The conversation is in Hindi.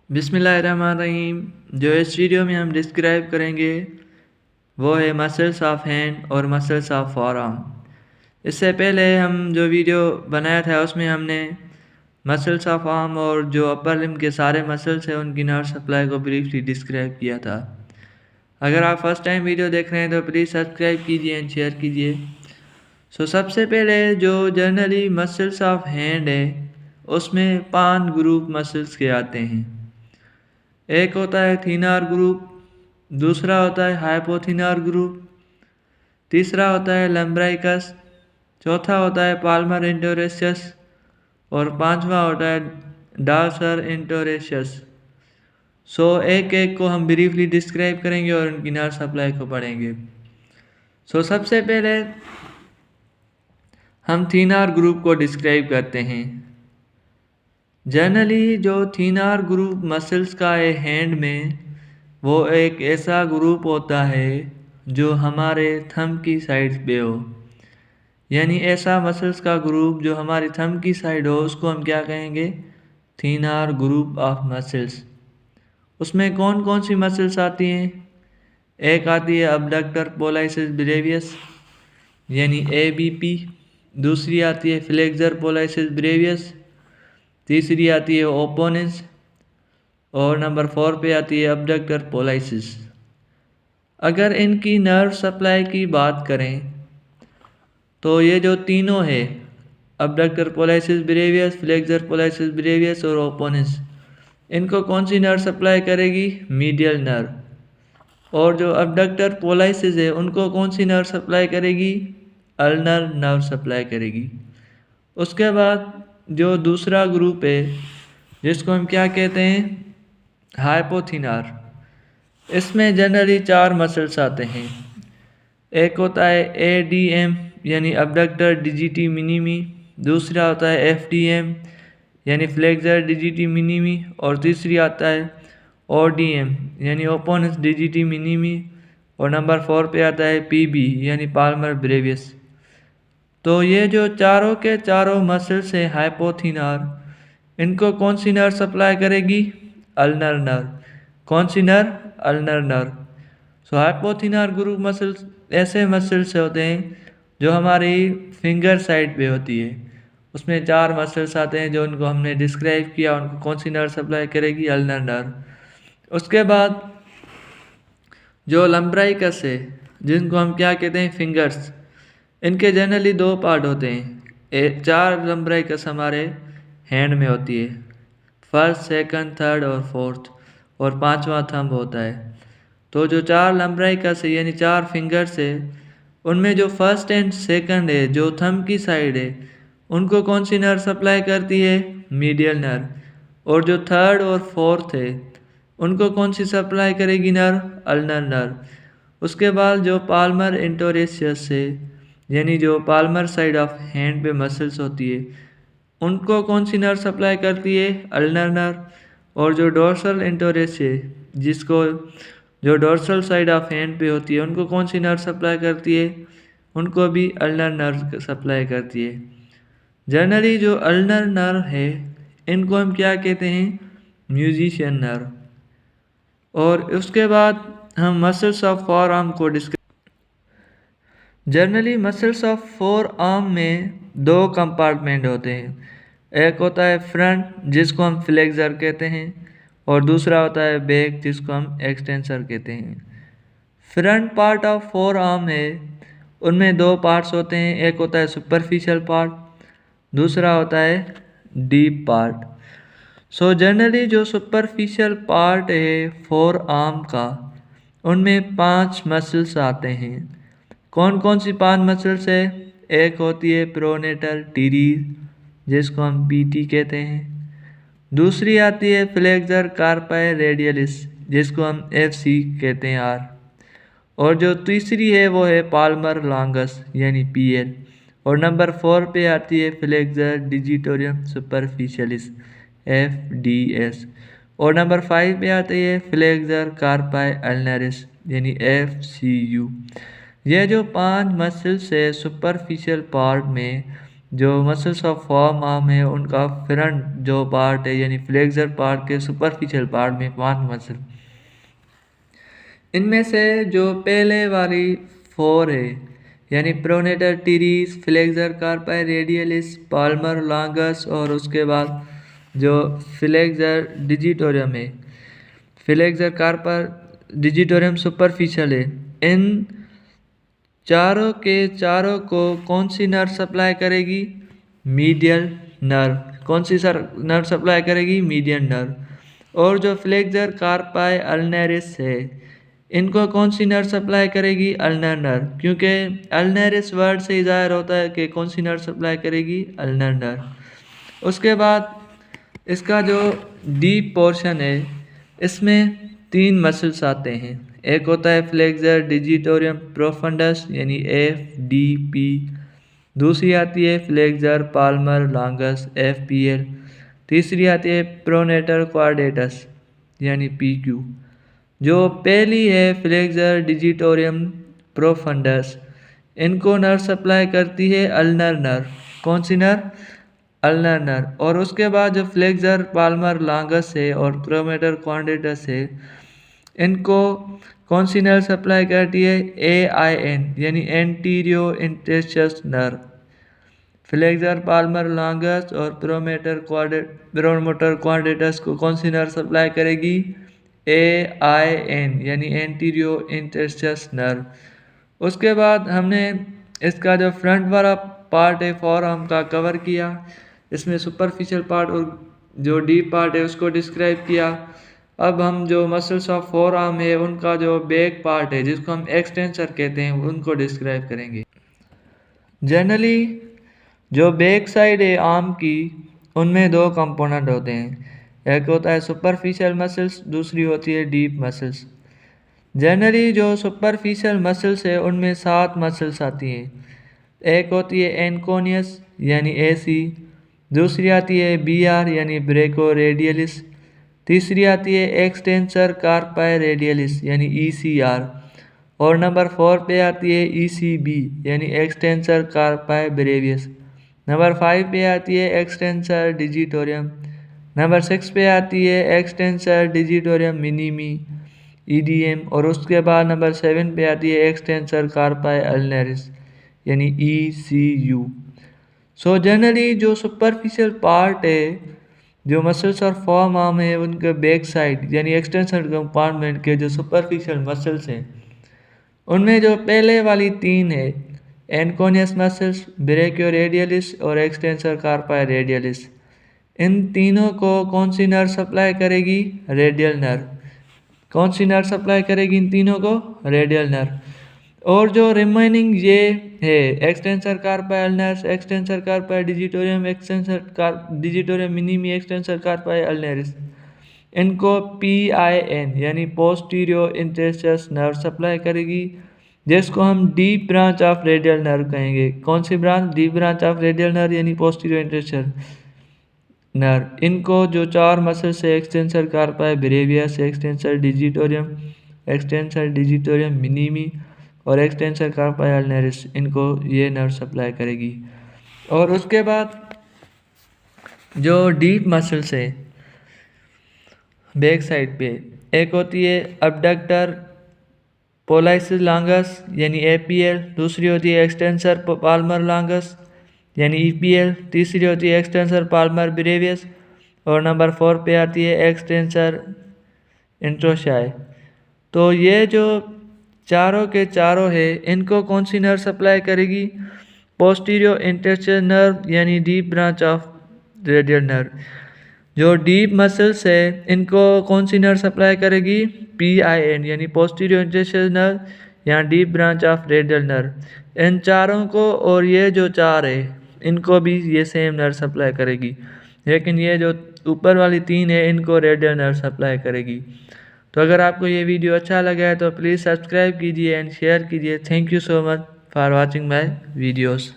बिस्मिल्लाहिर्रहमानिर्रहीम। जो इस वीडियो में हम डिस्क्राइब करेंगे वो है मसल्स ऑफ हैंड और मसल्स ऑफ फॉरआर्म। इससे पहले हम जो वीडियो बनाया था उसमें हमने मसल्स ऑफ आर्म और जो अपर लिम्ब के सारे मसल्स हैं उनकी नर्व सप्लाई को ब्रीफली डिस्क्राइब किया था। अगर आप फर्स्ट टाइम वीडियो देख रहे हैं तो प्लीज़ सब्सक्राइब कीजिए एंड शेयर कीजिए। सबसे पहले जो जनरली मसल्स ऑफ हैंड है उसमें 5 ग्रुप मसल्स के आते हैं। एक होता है थिनर ग्रुप, दूसरा होता है हाइपोथिनर ग्रुप, तीसरा होता है लम्ब्राइकस, चौथा होता है पाल्मर इंटोरेशियस और पांचवा होता है डॉर्सल इंटोरेशियस। एक एक को हम ब्रीफली डिस्क्राइब करेंगे और उनकी नर्व सप्लाई को पढ़ेंगे। सबसे पहले हम थिनर ग्रुप को डिस्क्राइब करते हैं। जनरली जो थिनर ग्रुप मसल्स का है हैंड में, वो एक ऐसा ग्रुप होता है जो हमारे थंब की साइड पे हो, यानी ऐसा मसल्स का ग्रुप जो हमारी थंब की साइड हो उसको हम क्या कहेंगे? Thinner group of muscles. उसमें कौन कौन सी मसल्स आती हैं? एक आती है अबडक्टर पोलाइसिस ब्रेवियस यानी ABP, दूसरी आती है फ्लेक्सर पोलाइसिस ब्रेवियस, तीसरी आती है ओपोनेंस और नंबर 4 पे आती है अबडक्टर पोलाइसिस। अगर इनकी नर्व सप्लाई की बात करें तो ये जो तीनों है abductor pollicis Bravais, flexor pollicis Bravais और ओपोनेंस, इनको कौन सी नर्व सप्लाई करेगी? Medial nerve. और जो अबडक्टर पोलाइसिस है उनको कौन सी नर्व सप्लाई करेगी? अल्नर नर्व सप्लाई करेगी। उसके बाद जो दूसरा ग्रुप है जिसको हम क्या कहते हैं? हाइपोथिनर। इसमें जनरली 4 मसल्स आते हैं। एक होता है ADM यानी अबडक्टर डिजिटी मिनिमी, दूसरा होता है FDM यानी फ्लेक्सर डिजिटी मिनिमी और तीसरी आता है ODM यानी ओपोनेंस डिजिटी मिनिमी और नंबर 4 पे आता है PB यानी पाल्मर ब्रेवियस। तो ये जो चारों के चारों मसल्स हैं हाइपोथिनर, इनको कौन सी नर्व सप्लाई करेगी? Ulnar nerve. कौन सी nerve? Ulnar nerve. Hypothenar group muscles ऐसे मसल्स होते हैं जो हमारी फिंगर साइड पे होती है। उसमें 4 मसल्स आते हैं जो उनको हमने डिस्क्राइब किया, उनको कौन सी नर्व सप्लाई करेगी? Ulnar nerve. उसके बाद जो लम्ब्राइकस है जिनको हम क्या कहते हैं? फिंगर्स। इनके जनरली 2 पार्ट होते हैं। 4 लम्ब्राइकस हमारे हैंड में होती है, फर्स्ट, सेकंड, थर्ड और फोर्थ, और 5वां थंब होता है। तो जो 4 लम्ब्राइकस है यानी 4 फिंगर्स है, उनमें जो फर्स्ट एंड सेकंड है जो थंब की साइड है उनको कौन सी नर्व सप्लाई करती है? Medial nerve. और जो थर्ड और फोर्थ है उनको कौन सी सप्लाई करेगी नर्व? Ulnar nerve. उसके बाद जो पाल्मर इंटोरेशियस है यानी जो पाल्मर साइड ऑफ हैंड पे मसल्स होती है उनको कौन सी नर्व सप्लाई करती है? Ulnar nerve. और जो डोर्सल इंटोरेशियस है जिसको जो डोर्सल साइड ऑफ हैंड पे होती है उनको कौन सी नर्व सप्लाई करती है? उनको भी अल्नर नर्व सप्लाई करती है। जनरली जो अल्नर नर्व है इनको हम क्या कहते हैं? Musician nerve. और उसके बाद हम मसल्स ऑफ फोर आर्म को discuss. Generally muscles of four arm में 2 कंपार्टमेंट होते हैं। एक होता है फ्रंट जिसको हम फ्लेक्सर कहते हैं और दूसरा होता है बैक जिसको हम एक्सटेंसर कहते हैं। Front part of four arm है उनमें 2 पार्ट्स होते हैं। एक होता है सुपरफिशियल पार्ट, दूसरा होता है डीप पार्ट। जनरली जो सुपरफिशियल पार्ट है फोर आर्म का उनमें 5 मसल्स आते हैं। कौन कौन सी 5 मसल्स है? एक होती है प्रोनेटर टीरीज जिसको हम PT कहते हैं, दूसरी आती है फ्लेक्सर कार्पाई रेडियलिस जिसको हम FC कहते हैं R, और जो तीसरी है वो है पाल्मर लॉन्गस यानी PL, और नंबर 4 पे आती है फ्लेक्सर डिजिटोरियम सुपरफिशियलिस FDS, और नंबर 5 पे आती है फ्लेक्सर कार्पाई अल्नरिस यानी FCU। यह जो 5 मसल्स है सुपरफिशियल पार्ट में जो मसल्स ऑफ फॉर्म आर्म है उनका फ्रंट जो पार्ट है यानी फ्लेक्सर पार्ट के सुपरफिशियल पार्ट में 5 मसल। इनमें से जो पहले वाली 4 है यानी pronator teres, flexor कार्पाई radialis, Palmer longus और उसके बाद जो फ्लेक्सर डिजिटोरियम है, फ्लेक्सर कार्पर डिजिटोरियम सुपरफिशियल है। इन चारों के चारों को कौन सी नर्व सप्लाई करेगी? Medial nerve. कौन सी नर्व सप्लाई करेगी? Median nerve. और जो फ्लेक्सर कार्पाई अल्नरिस है इनको कौन सी नर्व सप्लाई करेगी? अल्नर नर्व, क्योंकि अल्नरिस वर्ड से ही जाहिर होता है कि कौन सी नर्व सप्लाई करेगी? Ulnar nerve. उसके बाद इसका जो डीप पोर्शन है इसमें 3 मसल्स आते हैं। एक होता है फ्लेक्सर डिजिटोरियम प्रोफंडस यानी FDP, दूसरी आती है फ्लेक्सर पाल्मर लॉन्गस FPL, तीसरी आती है प्रोनेटर क्वाड्रेटस यानी PQ। जो पहली है फ्लेक्सर डिजिटोरियम प्रोफंडस, इनको नर्व सप्लाई करती है अल्नर नर्व। कौन सी नर्व? Ulnar nerve. और उसके बाद जो फ्लेक्सर पाल्मर लॉन्गस है और प्रोनेटर क्वाड्रेटस है इनको कौन सी नर्व सप्लाई करती है? AIN यानी anterior interstitial nerve. Flexor palmar longus और प्रोमोटर क्वाड्रेटस को कौन सी नर्व सप्लाई करेगी? AIN यानी एंटीरियो इंटरस्टिशियल नर्व। उसके बाद हमने इसका जो फ्रंट वाला पार्ट है फॉरआर्म का कवर किया, इसमें सुपरफिशियल पार्ट और जो डीप पार्ट है उसको डिस्क्राइब किया। अब हम जो मसल्स ऑफ फॉरआर्म है उनका जो बैक पार्ट है जिसको हम एक्सटेंसर कहते हैं उनको डिस्क्राइब करेंगे। जनरली जो बैक साइड है आर्म की उनमें 2 कंपोनेंट होते हैं, एक होता है सुपरफिशियल मसल्स, दूसरी होती है डीप मसल्स। जनरली जो सुपरफिशियल मसल्स है उनमें 7 मसल्स आती हैं। एक होती है एनकोनियस यानी AC, दूसरी आती है BR यानी ब्रेको रेडियलिस, तीसरी आती है एक्सटेंसर कार्पाई रेडियलिस यानी ECR, और नंबर 4 पे आती है ECB यानी एक्सटेंसर कार्पाई ब्रेवियस। नंबर 5 पे आती है एक्सटेंसर डिजिटोरियम। नंबर 6 पे आती है एक्सटेंसर डिजिटोरियम मिनिमी EDM, और उसके बाद नंबर 7 पे आती है एक्सटेंसर कार्पाई अल्नरिस यानी ECU। सो जनरली जो सुपरफिशियल पार्ट है जो मसल्स और फॉर्म आर्म है उनके बैक साइड यानी एक्सटेंसर कंपार्टमेंट के जो सुपरफिशियल मसल्स हैं उनमें जो पहले वाली 3 है एनकोनियस मसल्स, ब्रेकियो रेडियलिस और एक्सटेंसर कार्पाई रेडियलिस, इन तीनों को कौन सी नर्व सप्लाई करेगी? Radial nerve. कौन सी नर्व सप्लाई करेगी इन तीनों को? Radial nerve. और जो रिमेनिंग ये है extensor carpi ulnaris, extensor carpi digitorum, extensor digitorum minimi, extensor carpi ulnaris, इनको PIN यानी पोस्टीरियो इंटरस्टिशियल नर्व सप्लाई करेगी जिसको हम deep branch of radial nerve कहेंगे। कौन सी branch? Deep branch of radial nerve यानी पोस्टीरियो इंटरस्टिशियल नर्व। इनको जो 4 मसल्स है extensor carpi brevis, extensor digitorum minimi और एक्सटेंसर कार्पाई अल्नरिस, इनको ये नर्व सप्लाई करेगी। और उसके बाद जो डीप मसल्स है बैक साइड पे, एक होती है अबडक्टर पोलाइसिस लॉन्गस यानी APL, दूसरी होती है एक्सटेंसर पाल्मर लॉन्गस यानी EPL, तीसरी होती है एक्सटेंसर पाल्मर ब्रेवियस और नंबर 4 पे आती है एक्सटेंसर इंट्रोशाई। तो ये जो चारों के चारों है इनको कौन सी नर्व सप्लाई करेगी? पोस्टीरियो इंटरस्टिशियल नर्व यानी deep branch of radial nerve. जो डीप मसल्स है इनको कौन सी नर्व सप्लाई करेगी? PIN यानी पोस्टीरियो इंटरस्टिशियल नर्व या deep branch of radial nerve. इन चारों को और ये जो 4 है इनको भी ये सेम नर्व सप्लाई करेगी, लेकिन ये जो ऊपर वाली 3 है इनको रेडियल नर्व सप्लाई करेगी। तो अगर आपको ये वीडियो अच्छा लगा है तो प्लीज़ सब्सक्राइब कीजिए एंड शेयर कीजिए। Thank you so much for watching my videos.